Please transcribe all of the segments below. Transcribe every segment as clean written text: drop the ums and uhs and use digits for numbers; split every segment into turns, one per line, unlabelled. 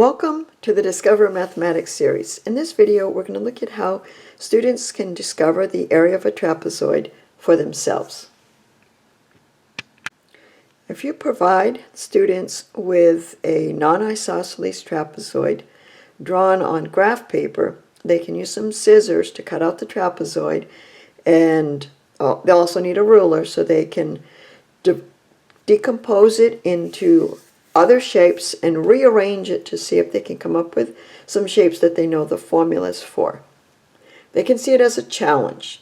Welcome to the Discover Mathematics series. In this video, we're going to look at how students can discover the area of a trapezoid for themselves. If you provide students with a non-isosceles trapezoid drawn on graph paper, they can use some scissors to cut out the trapezoid, and they'll also need a ruler so they can decompose it into other shapes and rearrange it to see if they can come up with some shapes that they know the formulas for. They can see it as a challenge.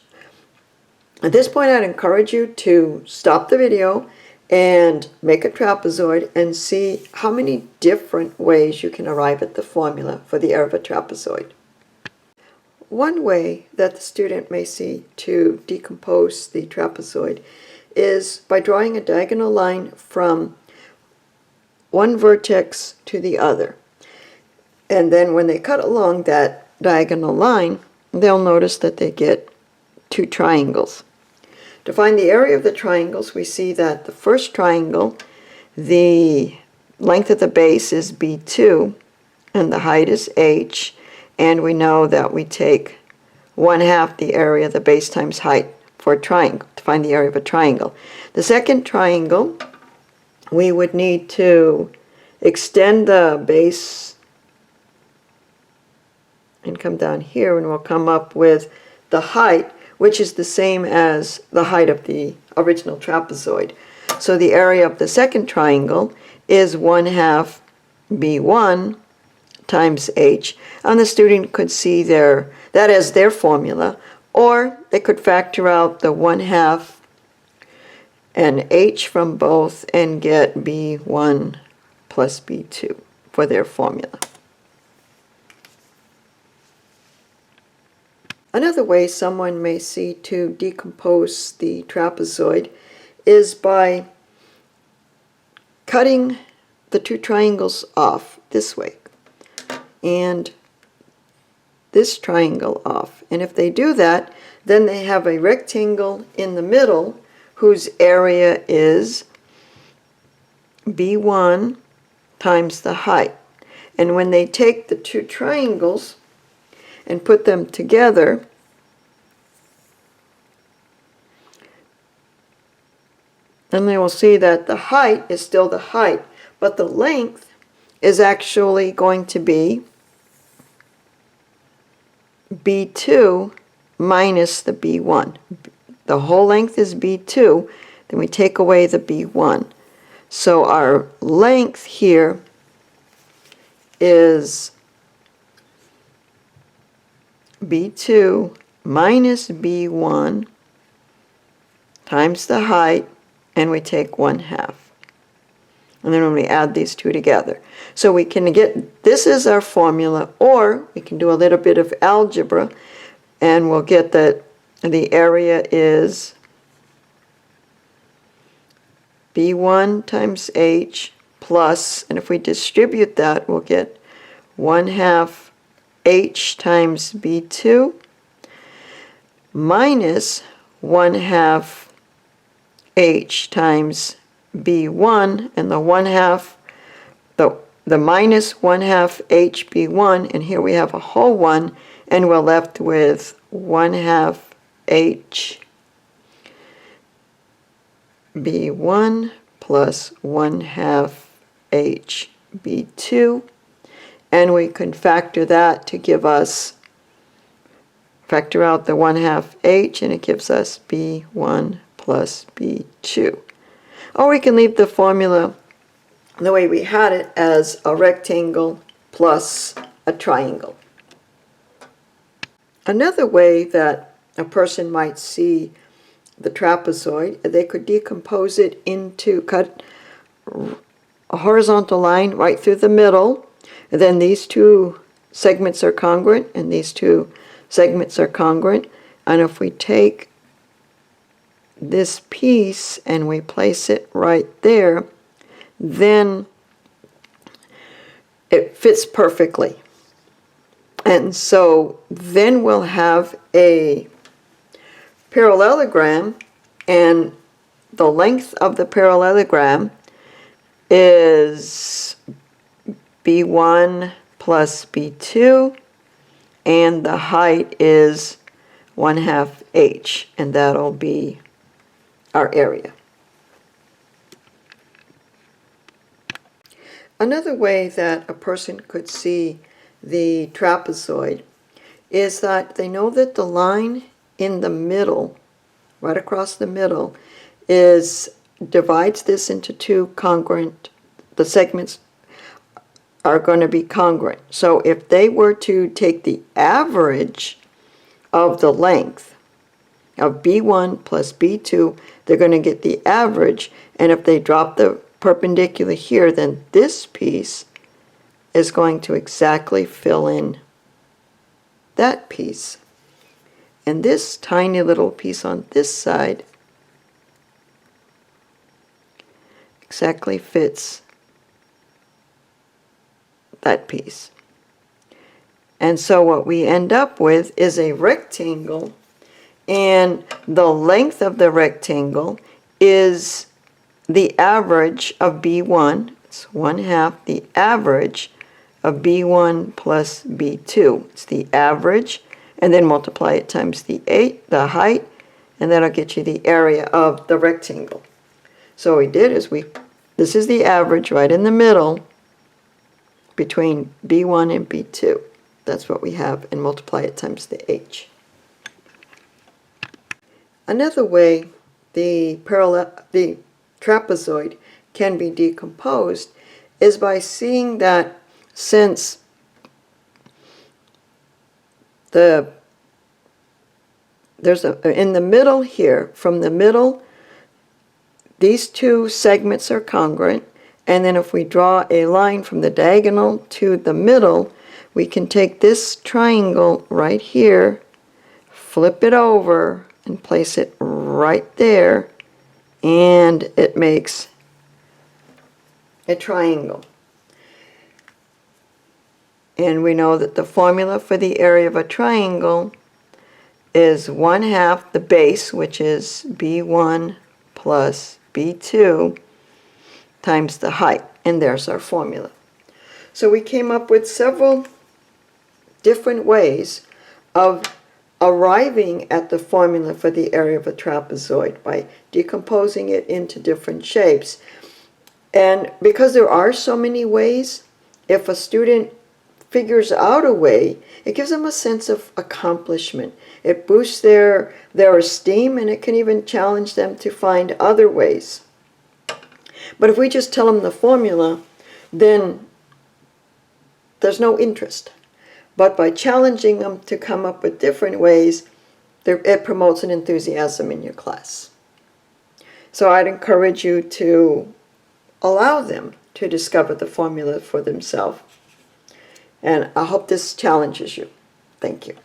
At this point, I'd encourage you to stop the video and make a trapezoid and see how many different ways you can arrive at the formula for the area of a trapezoid. One way that the student may see to decompose the trapezoid is by drawing a diagonal line from one vertex to the other. And then when they cut along that diagonal line, they'll notice that they get two triangles. To find the area of the triangles, we see that the first triangle, the length of the base is B2 and the height is H, and we know that we take 1/2 the area of the base times height for a triangle to find the area of a triangle. The second triangle, we would need to extend the base and come down here, and we'll come up with the height, which is the same as the height of the original trapezoid. So the area of the second triangle is 1/2 B1 times H, and the student could see that as their formula, or they could factor out the 1/2 and H from both and get B1 plus B2 for their formula. Another way someone may see to decompose the trapezoid is by cutting the two triangles off this way and this triangle off. And if they do that, then they have a rectangle in the middle whose area is B1 times the height. And when they take the two triangles and put them together, then they will see that the height is still the height, but the length is actually going to be B2 minus the B1. The whole length is B2, then we take away the B1. So our length here is B2 minus B1 times the height, and we take 1/2. And then when we add these two together. So we can get, this is our formula, or we can do a little bit of algebra, and we'll get that the area is B1 times H plus, and if we distribute that, we'll get 1/2 H times B2 minus 1/2 H times B1, and the 1/2, the minus 1/2 H B1, and here we have a whole one, and we're left with 1/2 H B1 plus 1/2 H B2, and we can factor that to give us, factor out the 1/2 H, and it gives us B1 plus B2. Or we can leave the formula the way we had it as a rectangle plus a triangle. Another way that a person might see the trapezoid, they could decompose it into, cut a horizontal line right through the middle, and then these two segments are congruent and these two segments are congruent, and if we take this piece and we place it right there, then it fits perfectly. And so then we'll have a parallelogram, and the length of the parallelogram is B1 plus B2, and the height is 1/2 h, and that'll be our area. Another way that a person could see the trapezoid is that they know that the line in the middle, right across the middle, divides this into two congruent, the segments are going to be congruent. So if they were to take the average of the length of B1 plus B2, they're going to get the average, and if they drop the perpendicular here, then this piece is going to exactly fill in that piece. And this tiny little piece on this side exactly fits that piece. And so what we end up with is a rectangle, and the length of the rectangle is the average of B1. It's 1/2 the average of B1 plus B2. It's the average, and then multiply it times the height, and that'll get you the area of the rectangle. So what we did is this is the average right in the middle between B1 and B2. That's what we have, and multiply it times the h. Another way the trapezoid can be decomposed is by seeing that since there's in the middle here, from the middle, these two segments are congruent, and then if we draw a line from the diagonal to the middle, we can take this triangle right here, flip it over, and place it right there, and it makes a triangle. And we know that the formula for the area of a triangle is 1/2 the base, which is B1 plus B2, times the height. And there's our formula. So we came up with several different ways of arriving at the formula for the area of a trapezoid by decomposing it into different shapes. And because there are so many ways, if a student figures out a way, it gives them a sense of accomplishment. It boosts their esteem, and it can even challenge them to find other ways. But if we just tell them the formula, then there's no interest. But by challenging them to come up with different ways, it promotes an enthusiasm in your class. So I'd encourage you to allow them to discover the formula for themselves. And I hope this challenges you. Thank you.